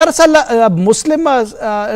दरअसल मुस्लिम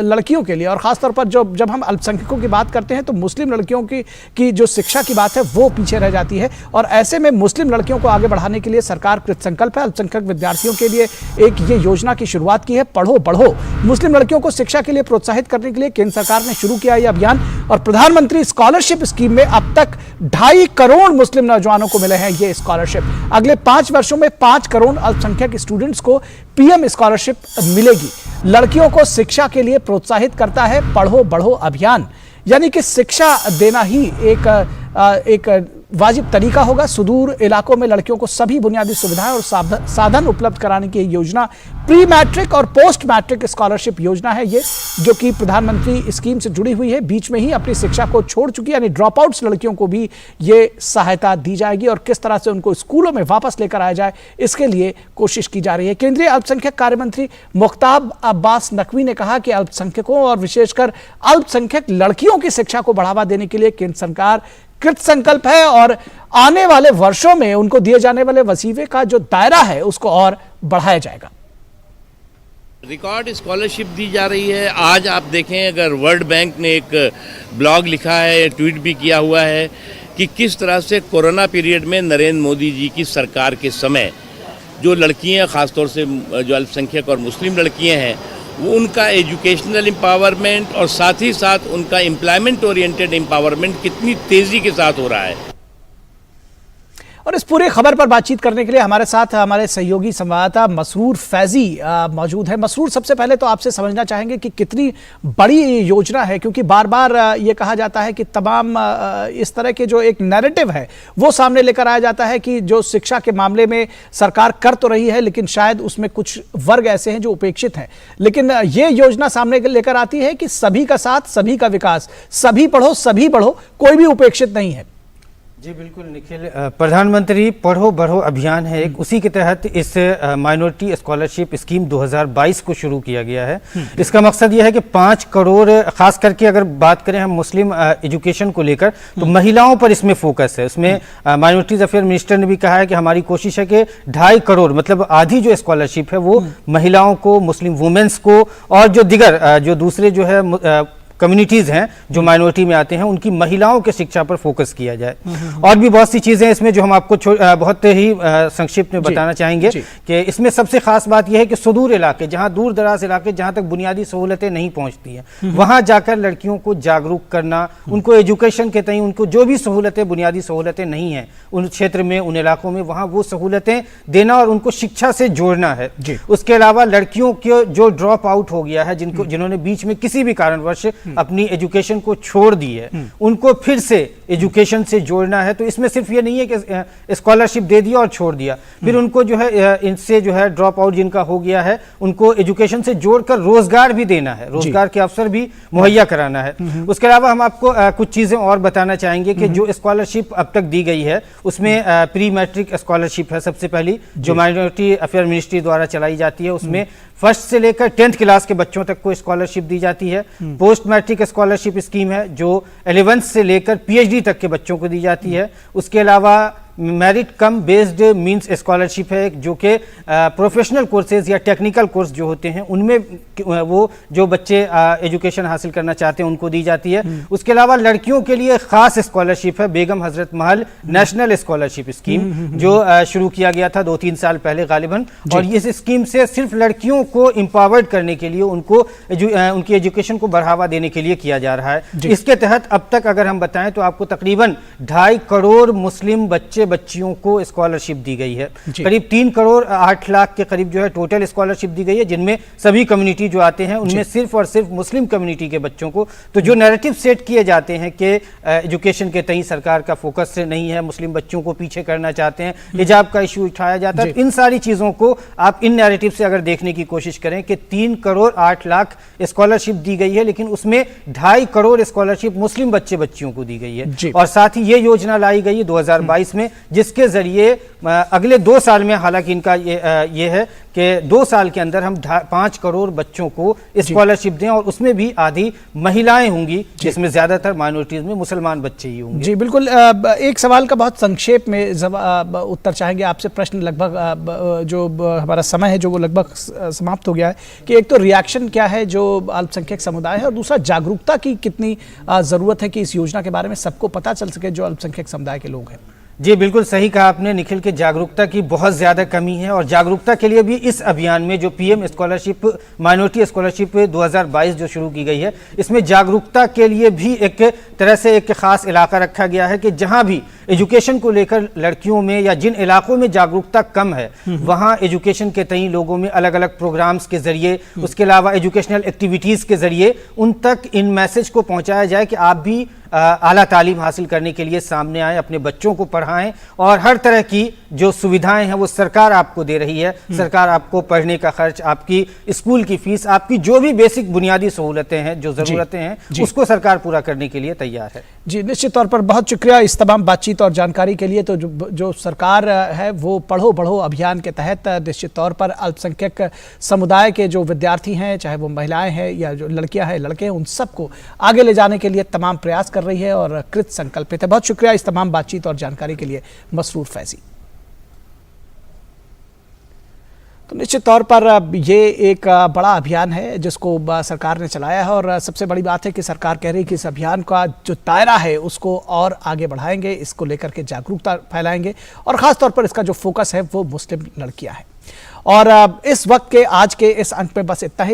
लड़कियों के लिए और ख़ासतौर पर जब हम अल्पसंख्यकों की बात करते हैं तो मुस्लिम लड़कियों की जो शिक्षा की बात है वो पीछे रह जाती है। और ऐसे में मुस्लिम लड़कियों को आगे बढ़ाने के लिए सरकार कृतसंकल्प है। अल्पसंख्यक विद्यार्थियों के लिए एक ये योजना की शुरुआत की है, पढ़ो बढ़ो। मुस्लिम लड़कियों को शिक्षा के लिए प्रोत्साहित करने के लिए केंद्र सरकार ने शुरू किया यह अभियान और प्रधानमंत्री स्कॉलरशिप स्कीम में अब तक 2.5 करोड़ मुस्लिम नौजवानों को मिले हैं ये स्कॉलरशिप। अगले 5 वर्षों में 5 करोड़ अल्पसंख्यक स्टूडेंट्स को पीएम स्कॉलरशिप मिलेगी। लड़कियों को शिक्षा के लिए प्रोत्साहित करता है पढ़ो बढ़ो अभियान, यानी कि शिक्षा देना ही एक वाजिब तरीका होगा। सुदूर इलाकों में लड़कियों को सभी बुनियादी सुविधाएं और साधन उपलब्ध कराने की योजना प्री मैट्रिक और पोस्ट मैट्रिक स्कॉलरशिप योजना है ये, जो कि प्रधानमंत्री स्कीम से जुड़ी हुई है। बीच में ही अपनी शिक्षा को छोड़ चुकी यानी ड्रॉप आउट्स लड़कियों को भी ये सहायता दी जाएगी और किस तरह से उनको स्कूलों में वापस लेकर आया जाए इसके लिए कोशिश की जा रही है। केंद्रीय अल्पसंख्यक कार्य मंत्री मुख्तार अब्बास नकवी ने कहा कि अल्पसंख्यकों और विशेषकर अल्पसंख्यक लड़कियों की शिक्षा को बढ़ावा देने के लिए केंद्र सरकार कृत संकल्प है और आने वाले वर्षों में उनको दिए जाने वाले वजीफे का जो दायरा है उसको और बढ़ाया जाएगा। रिकॉर्ड स्कॉलरशिप दी जा रही है। आज आप देखें, अगर वर्ल्ड बैंक ने एक ब्लॉग लिखा है, ट्वीट भी किया हुआ है कि किस तरह से कोरोना पीरियड में नरेंद्र मोदी जी की सरकार के समय जो लड़कियां, ख़ासतौर से जो अल्पसंख्यक और मुस्लिम लड़कियां हैं, वो उनका एजुकेशनल एम्पावरमेंट और साथ ही साथ उनका एम्प्लॉयमेंट ओरिएंटेड एम्पावरमेंट कितनी तेज़ी के साथ हो रहा है। और इस पूरी खबर पर बातचीत करने के लिए हमारे साथ हमारे सहयोगी संवाददाता मसरूर फैजी मौजूद है। मसरूर, सबसे पहले तो आपसे समझना चाहेंगे कि कितनी बड़ी योजना है, क्योंकि बार बार ये कहा जाता है कि तमाम इस तरह के जो एक नैरेटिव है वो सामने लेकर आया जाता है कि जो शिक्षा के मामले में सरकार कर तो रही है लेकिन शायद उसमें कुछ वर्ग ऐसे हैं जो उपेक्षित हैं। लेकिन ये योजना सामने लेकर आती है कि सभी का साथ, सभी का विकास, सभी पढ़ो सभी बढ़ो, कोई भी उपेक्षित नहीं है। जी बिल्कुल निखिल, प्रधानमंत्री पढ़ो बढ़ो अभियान है एक, उसी के तहत इस माइनॉरिटी स्कॉलरशिप स्कीम 2022 को शुरू किया गया है। इसका मकसद यह है कि 5 करोड़, खास करके अगर बात करें हम मुस्लिम एजुकेशन को लेकर तो महिलाओं पर इसमें फोकस है। उसमें माइनॉरिटीज अफेयर मिनिस्टर ने भी कहा है कि हमारी कोशिश है कि 2.5 करोड़ मतलब आधी जो स्कॉलरशिप है वो महिलाओं को, मुस्लिम वुमेन्स को और जो दिगर जो दूसरे जो है कम्युनिटीज हैं जो माइनॉरिटी में आते हैं उनकी महिलाओं के शिक्षा पर फोकस किया जाए। और भी बहुत सी चीजें इसमें जो हम आपको बहुत ही संक्षिप्त में बताना चाहेंगे कि इसमें सबसे खास बात यह है कि सुदूर इलाके, जहां दूर दराज इलाके, जहां तक बुनियादी सहूलतें नहीं पहुंचती हैं, वहां जाकर लड़कियों को जागरूक करना, उनको एजुकेशन के तय, उनको जो भी सहूलतें, बुनियादी सहूलतें नहीं हैं उन क्षेत्र में, उन इलाकों में, वहां वो सहूलतें देना और उनको शिक्षा से जोड़ना है। उसके अलावा लड़कियों के जो ड्रॉप आउट हो गया है, जिन्होंने बीच में किसी भी कारणवश अपनी एजुकेशन को छोड़ दी है, उनको फिर से एजुकेशन से जोड़ना है। तो इसमें सिर्फ ये नहीं है कि स्कॉलरशिप दे दिया और छोड़ दिया, फिर उनको जो है इनसे जो है ड्रॉप आउट जिनका हो गया है उनको एजुकेशन से जोड़कर रोजगार भी देना है, रोजगार के अवसर भी मुहैया कराना है। उसके अलावा हम आपको कुछ चीजें और बताना चाहेंगे कि जो स्कॉलरशिप अब तक दी गई है उसमें प्री मैट्रिक स्कॉलरशिप है सबसे पहली, जो माइनॉरिटी अफेयर मिनिस्ट्री द्वारा चलाई जाती है। उसमें फर्स्ट से लेकर 10th क्लास के बच्चों तक को स्कॉलरशिप दी जाती है। पोस्ट मैट्रिक स्कॉलरशिप स्कीम है जो 11th से लेकर PhD तक के बच्चों को दी जाती है। उसके अलावा मेरिट कम बेस्ड मींस स्कॉलरशिप है जो कि प्रोफेशनल कोर्सेज या टेक्निकल कोर्स जो होते हैं उनमें वो जो बच्चे एजुकेशन हासिल करना चाहते हैं उनको दी जाती है। उसके अलावा लड़कियों के लिए खास स्कॉलरशिप है Begum Hazrat Mahal national scholarship scheme, जो शुरू किया गया था 2-3 साल पहले गालिबन। और इस स्कीम से सिर्फ लड़कियों को एम्पावर्ड करने के लिए, उनको उनकी एजुकेशन को बढ़ावा देने के लिए किया जा रहा है। इसके तहत अब तक अगर हम बताएं तो आपको तकरीबन 2.5 करोड़ मुस्लिम बच्चियों को स्कॉलरशिप दी गई है। करीब 3 करोड़ 8 लाख के करीब जो है टोटल स्कॉलरशिप दी गई है, जिनमें सभी कम्युनिटी जो आते हैं उनमें सिर्फ और सिर्फ मुस्लिम कम्युनिटी के बच्चों को। तो जो नैरेटिव सेट किए जाते हैं कि एजुकेशन के तई सरकार का फोकस नहीं है, मुस्लिम बच्चों को पीछे करना चाहते हैं, हिजाब का इशू उठाया जाता है, इन सारी चीजों को आप इन नैरेटिव से अगर देखने की कोशिश करें कि 3 करोड़ 8 लाख स्कॉलरशिप दी गई है, लेकिन उसमें 2.5 करोड़ स्कॉलरशिप मुस्लिम बच्चियों को दी गई है। और साथ ही ये योजना लाई गई 2022 में जिसके जरिए अगले 2 साल में, हालांकि इनका ये है कि 2 साल के अंदर हम 5 करोड़ बच्चों को स्कॉलरशिप दें, और उसमें भी आधी महिलाएं होंगी, जिसमें ज्यादातर माइनॉरिटीज में मुसलमान बच्चे ही होंगे। जी बिल्कुल। एक सवाल का बहुत संक्षेप में उत्तर चाहेंगे आपसे। प्रश्न लगभग जो हमारा समय है जो वो लगभग समाप्त हो गया है, कि एक तो रिएक्शन क्या है जो अल्पसंख्यक समुदाय है, और दूसरा जागरूकता की कितनी जरूरत है कि इस योजना के बारे में सबको पता चल सके जो अल्पसंख्यक समुदाय के लोग हैं। जी बिल्कुल सही कहा आपने निखिल, के जागरूकता की बहुत ज़्यादा कमी है, और जागरूकता के लिए भी इस अभियान में जो पीएम स्कॉलरशिप, माइनॉरिटी स्कॉलरशिप 2022 जो शुरू की गई है, इसमें जागरूकता के लिए भी एक तरह से एक खास इलाका रखा गया है कि जहां भी एजुकेशन को लेकर लड़कियों में या जिन इलाकों में जागरूकता कम है, वहां एजुकेशन के तई लोगों में अलग अलग प्रोग्राम्स के जरिए, उसके अलावा एजुकेशनल एक्टिविटीज़ के जरिए उन तक इन मैसेज को पहुंचाया जाए कि आप भी आला तालीम हासिल करने के लिए सामने आए, अपने बच्चों को पढ़ाएं, और हर तरह की जो सुविधाएं हैं वो सरकार आपको दे रही है। सरकार आपको पढ़ने का खर्च, आपकी स्कूल की फीस, आपकी जो भी बेसिक बुनियादी सहूलतें हैं, जो ज़रूरतें हैं, उसको सरकार पूरा करने के लिए तैयार है। जी निश्चित तौर पर बहुत शुक्रिया इस तमाम बातचीत और जानकारी के लिए। तो जो सरकार है वो पढ़ो बढ़ो अभियान के तहत निश्चित तौर पर अल्पसंख्यक समुदाय के जो विद्यार्थी हैं, चाहे वो महिलाएं हैं या जो लड़कियां हैं, लड़के हैं, उन सबको आगे ले जाने के लिए तमाम प्रयास कर रही है और कृत संकल्पित है। बहुत शुक्रिया इस तमाम बातचीत और जानकारी के लिए मसरूर फैजी। तो निश्चित तौर पर ये एक बड़ा अभियान है जिसको सरकार ने चलाया है, और सबसे बड़ी बात है कि सरकार कह रही है कि इस अभियान का जो दायरा है उसको और आगे बढ़ाएंगे, इसको लेकर के जागरूकता फैलाएंगे, और ख़ास तौर पर इसका जो फोकस है वो मुस्लिम लड़कियां हैं। और इस वक्त के आज के इस अंक में बस इतना ही।